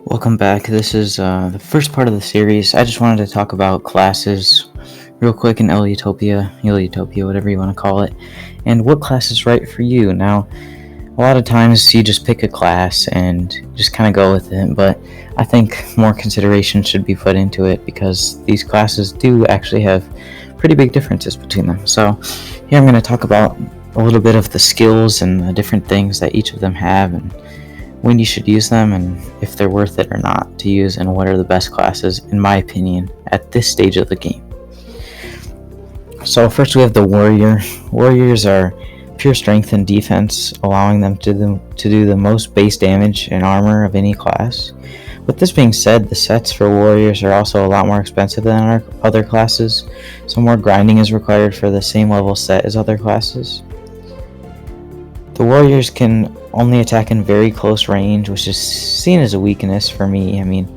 Welcome back. This is the first part of the series. I just wanted to talk about classes real quick in Eliatopia, whatever you want to call it, and what class is right for you. Now, a lot of times you just pick a class and just kind of go with it, but I think more consideration should be put into it because these classes do actually have pretty big differences between them. So here I'm going to talk about a little bit of the skills and the different things that each of them have and when you should use them and if they're worth it or not to use and what are the best classes in my opinion at this stage of the game. So first we have the warrior. Warriors are pure strength and defense, allowing them to do the most base damage and armor of any class. With this being said, the sets for warriors are also a lot more expensive than our other classes, so more grinding is required for the same level set as other classes. The warriors can only attack in very close range, which is seen as a weakness for me. I mean,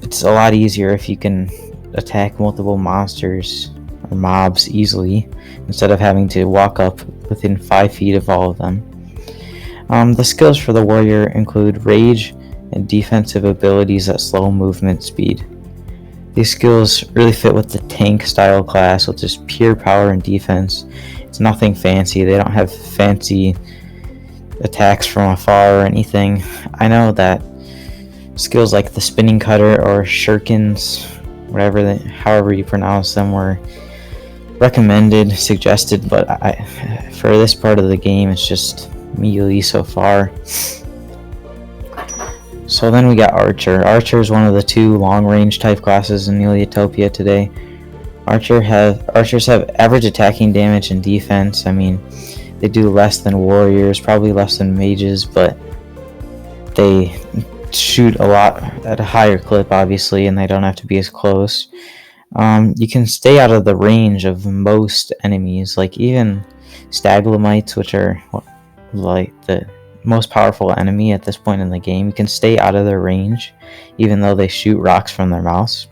it's a lot easier if you can attack multiple monsters or mobs easily instead of having to walk up within 5 feet of all of them. The skills for the warrior include rage and defensive abilities that slow movement speed. These skills really fit with the tank style class, which is pure power and defense. It's nothing fancy. They don't have fancy attacks from afar or anything. I know that skills like the spinning cutter or shurikens, however you pronounce them, were recommended, suggested, but for this part of the game, it's just melee so far. So then we got Archer. Archer is one of the two long-range type classes in Eliatopia today. Archers have average attacking damage and defense. I mean, they do less than warriors, probably less than mages, but they shoot a lot at a higher clip, obviously, and they don't have to be as close. You can stay out of the range of most enemies, like even staglamites, which are like the most powerful enemy at this point in the game. You can stay out of their range, even though they shoot rocks from their mouths,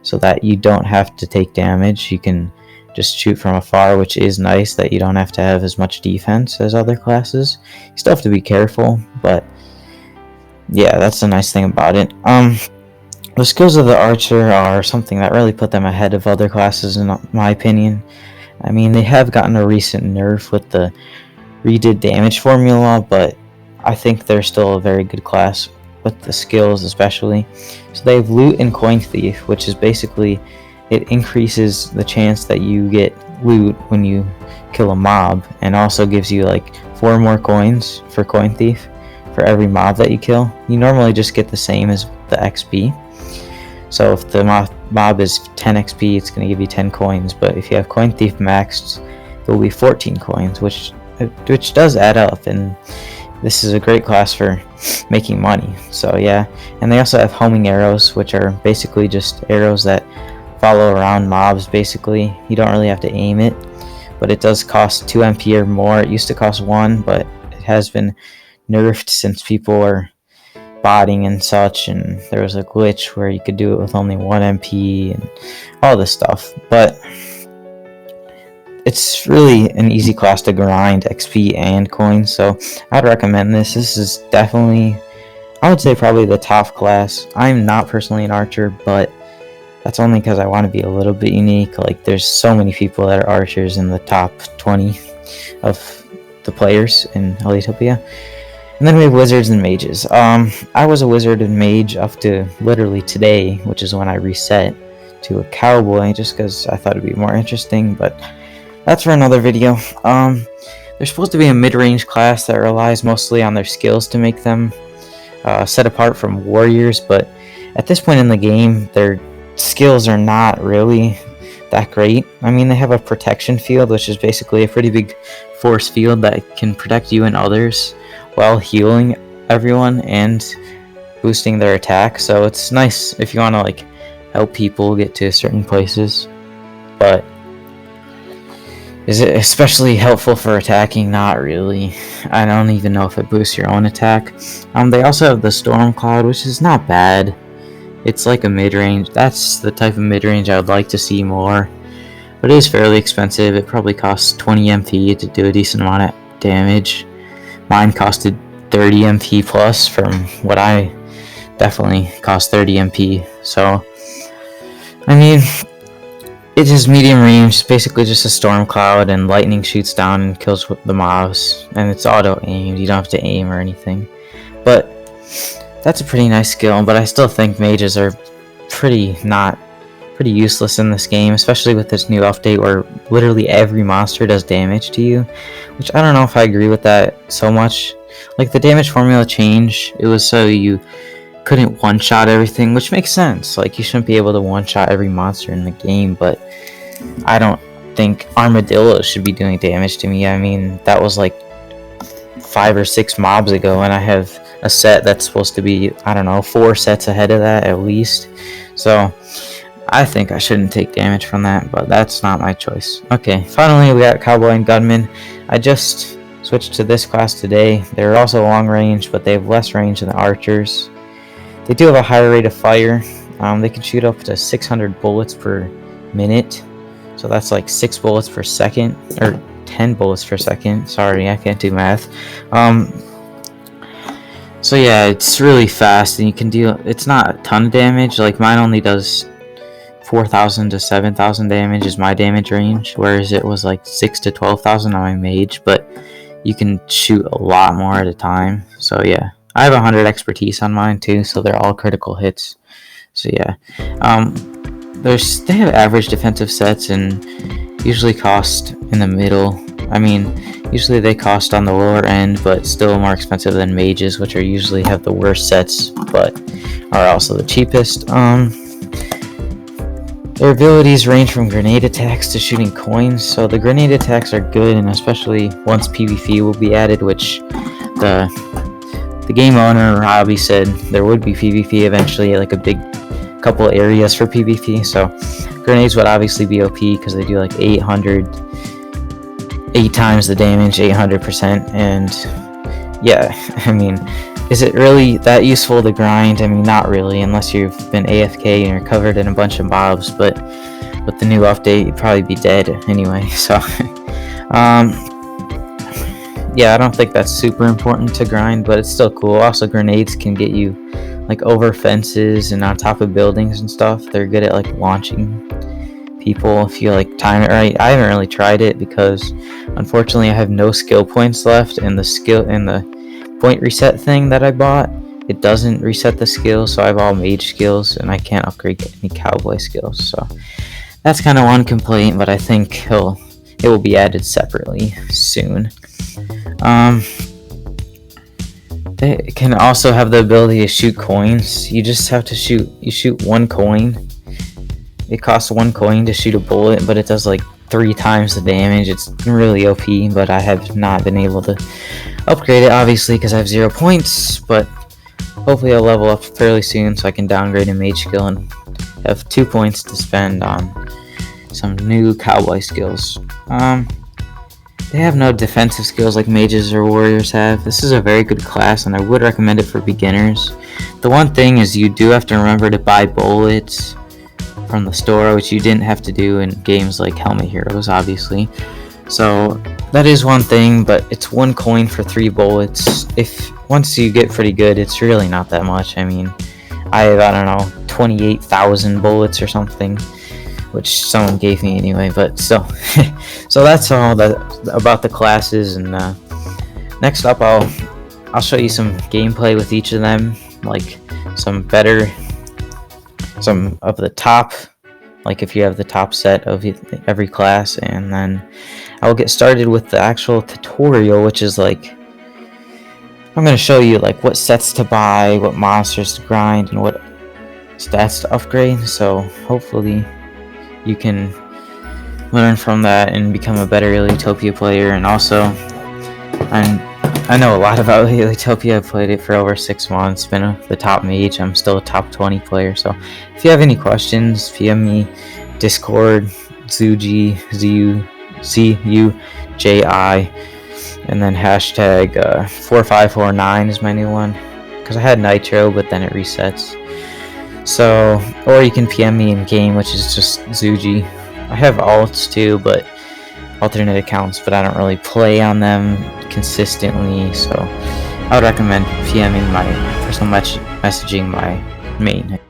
so that you don't have to take damage. You can just shoot from afar, which is nice that you don't have to have as much defense as other classes. You still have to be careful, but yeah, that's the nice thing about it. The skills of the archer are something that really put them ahead of other classes in my opinion. I mean, they have gotten a recent nerf with the redid damage formula, but I think they're still a very good class with the skills especially. So they have loot and coin thief, which is basically it increases the chance that you get loot when you kill a mob, and also gives you like 4 more coins for coin thief for every mob that you kill. You normally just get the same as the XP. So if the mob is 10 XP, it's going to give you 10 coins, but if you have coin thief maxed, it will be 14 coins, which does add up, and this is a great class for making money. So yeah, and they also have homing arrows, which are basically just arrows that follow around mobs. Basically, you don't really have to aim it, but it does cost 2 MP or more. It used to cost 1, but it has been nerfed since people are botting and such, and there was a glitch where you could do it with only 1 MP and all this stuff. But it's really an easy class to grind XP and coins, so I'd recommend this. This is definitely, I would say, probably the top class. I'm not personally an archer, but that's only because I want to be a little bit unique. Like, there's so many people that are archers in the top 20 of the players in Eliatopia. And then we have wizards and mages. I was a wizard and mage up to literally today, which is when I reset to a cowboy, just because I thought it'd be more interesting, but that's for another video. They're supposed to be a mid-range class that relies mostly on their skills to make them set apart from warriors, but at this point in the game, their skills are not really that great. I mean, they have a protection field, which is basically a pretty big force field that can protect you and others while healing everyone and boosting their attack. So it's nice if you want to like help people get to certain places, but is it especially helpful for attacking? Not really. I don't even know if it boosts your own attack. They also have the Storm Cloud, which is not bad. It's like a mid-range. That's the type of mid-range I would like to see more. But it is fairly expensive. It probably costs 20 MP to do a decent amount of damage. Mine costed 30 MP plus from what I definitely cost 30 MP. So, I mean, it is medium range, basically just a storm cloud, and lightning shoots down and kills the mobs, and it's auto aimed, you don't have to aim or anything. But that's a pretty nice skill, but I still think mages are pretty useless in this game, especially with this new update where literally every monster does damage to you, which I don't know if I agree with that so much. Like, the damage formula change, it was so you couldn't one-shot everything, which makes sense. Like, you shouldn't be able to one-shot every monster in the game, but I don't think armadillos should be doing damage to me. I mean, that was like 5 or 6 mobs ago, and I have a set that's supposed to be, I don't know, 4 sets ahead of that at least. So I think I shouldn't take damage from that, but that's not my choice. Okay, finally we got Cowboy and Gunman. I just switched to this class today. They're also long range, but they have less range than the archers. They do have a higher rate of fire. They can shoot up to 600 bullets per minute. So that's like 6 bullets per second, or 10 bullets per second. Sorry, I can't do math. So yeah, it's really fast, and you can deal. It's not a ton of damage. Like, mine only does 4,000 to 7,000 damage is my damage range, whereas it was like 6 to 12,000 on my mage. But you can shoot a lot more at a time. So yeah, I have 100 expertise on mine too, so they're all critical hits. So yeah, they have average defensive sets and usually cost in the middle. I mean, usually they cost on the lower end, but still more expensive than mages, which are usually have the worst sets, but are also the cheapest. Their abilities range from grenade attacks to shooting coins. So the grenade attacks are good, and especially once PvP will be added, which the game owner Robbie said there would be PvP eventually, like a big couple areas for PvP. So grenades would obviously be OP because they do like 8 times the damage, 800%. And yeah, I mean, is it really that useful to grind? I mean, not really, unless you've been AFK and you're covered in a bunch of mobs. But with the new update, you'd probably be dead anyway. So yeah, I don't think that's super important to grind, but it's still cool. Also, grenades can get you like over fences and on top of buildings and stuff. They're good at like launching people if you like time it right. I haven't really tried it because unfortunately I have no skill points left, and the point reset thing that I bought, it doesn't reset the skills, so I have all mage skills and I can't upgrade any cowboy skills. So that's kind of one complaint, but I think it will be added separately soon. They can also have the ability to shoot coins. You just have to shoot 1 coin. It costs 1 coin to shoot a bullet, but it does like 3 times the damage. It's really OP, but I have not been able to upgrade it, obviously, because I have 0 points, but hopefully I'll level up fairly soon so I can downgrade a mage skill and have 2 points to spend on some new cowboy skills. They have no defensive skills like mages or warriors have. This is a very good class, and I would recommend it for beginners. The one thing is you do have to remember to buy bullets from the store, which you didn't have to do in games like Helmet Heroes, obviously. So that is one thing, but it's 1 coin for 3 bullets. Once you get pretty good, it's really not that much. I mean, I don't know, 28,000 bullets or something, which someone gave me anyway, but still. So that's all about the classes, and next up I'll show you some gameplay with each of them, like some of the top, like if you have the top set of every class, and then I'll get started with the actual tutorial, which is like, I'm going to show you like what sets to buy, what monsters to grind, and what stats to upgrade. So hopefully you can learn from that and become a better Eliatopia player. And also, I know a lot about Eliatopia. I've played it for over 6 months, been the top mage. I'm still a top 20 player. So if you have any questions, PM me, Discord, Zuji, ZUCUJI, and then hashtag 4549 is my new one, because I had Nitro, but then it resets. So, or you can PM me in game, which is just Zuji. I have alts too, but alternate accounts, but I don't really play on them consistently. So I would recommend PMing my personal messaging my main.